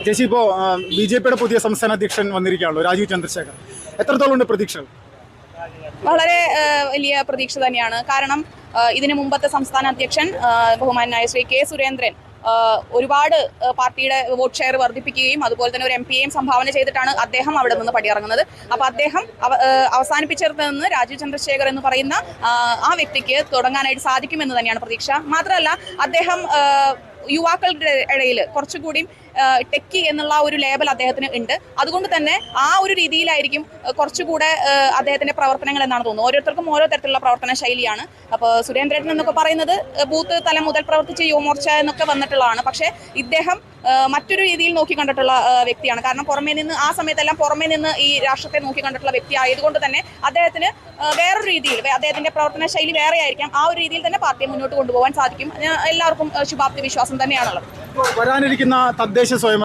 ചേച്ചി ഇപ്പോൾ BJP-യുടെ പുതിയ സംസ്ഥാന അധ്യക്ഷൻ വന്നിരിക്കുകയാണല്ലോ, രാജീവ് ചന്ദ്രശേഖർ. എത്രത്തോളം ഉണ്ട് പ്രതീക്ഷകൾ? വളരെ വലിയ പ്രതീക്ഷ തന്നെയാണ്. കാരണം ഇതിനു മുമ്പത്തെ സംസ്ഥാന അധ്യക്ഷൻ ബഹുമാനായ ശ്രീ കെ സുരേന്ദ്രൻ ഒരുപാട് പാർട്ടിയുടെ വോട്ട് ഷെയർ വർദ്ധിപ്പിക്കുകയും അതുപോലെ തന്നെ ഒരു MP-യെയും സംഭാവന ചെയ്തിട്ടാണ് അദ്ദേഹം അവിടെ നിന്ന് പടിയിറങ്ങുന്നത്. അപ്പോൾ അദ്ദേഹം അവസാനിപ്പിച്ചിടത്ത് നിന്ന് രാജീവ് ചന്ദ്രശേഖർ എന്ന് പറയുന്ന ആ വ്യക്തിക്ക് തുടങ്ങാനായിട്ട് സാധിക്കുമെന്ന് തന്നെയാണ് പ്രതീക്ഷ. മാത്രമല്ല അദ്ദേഹം യുവാക്കളുടെ ഇടയിൽ കുറച്ചുകൂടി ടെക്കി എന്നുള്ള ഒരു ലേബൽ അദ്ദേഹത്തിന് ഉണ്ട്. അതുകൊണ്ട് തന്നെ ആ ഒരു രീതിയിലായിരിക്കും കുറച്ചുകൂടെ അദ്ദേഹത്തിന്റെ പ്രവർത്തനങ്ങൾ എന്നാണ് തോന്നുന്നത്. ഓരോരുത്തർക്കും ഓരോ തരത്തിലുള്ള പ്രവർത്തന ശൈലിയാണ്. അപ്പോൾ സുരേന്ദ്രൻ എന്നൊക്കെ പറയുന്നത് ബൂത്ത് തലം മുതൽ പ്രവർത്തിച്ച് യുവമോർച്ച എന്നൊക്കെ വന്നിട്ടുള്ളതാണ്. പക്ഷേ ഇദ്ദേഹം മറ്റൊരു രീതിയിൽ നോക്കി കണ്ടിട്ടുള്ള വ്യക്തിയാണ്. കാരണം പുറമേ നിന്ന് ആ സമയത്തെല്ലാം പുറമേ നിന്ന് ഈ രാഷ്ട്രത്തെ നോക്കി കണ്ടിട്ടുള്ള വ്യക്തി ആയതുകൊണ്ട് തന്നെ അദ്ദേഹത്തിന് വേറൊരു രീതിയിൽ അദ്ദേഹത്തിന്റെ പ്രവർത്തന ശൈലി വേറെ ആയിരിക്കാം. ആ ഒരു രീതിയിൽ തന്നെ പാർട്ടിയെ മുന്നോട്ട് കൊണ്ടുപോകാൻ സാധിക്കും. എല്ലാവർക്കും ശുഭാപ്തി വിശ്വാസം തന്നെയാണുള്ളത്. വരാനിരിക്കുന്ന തദ്ദേശ സ്വയം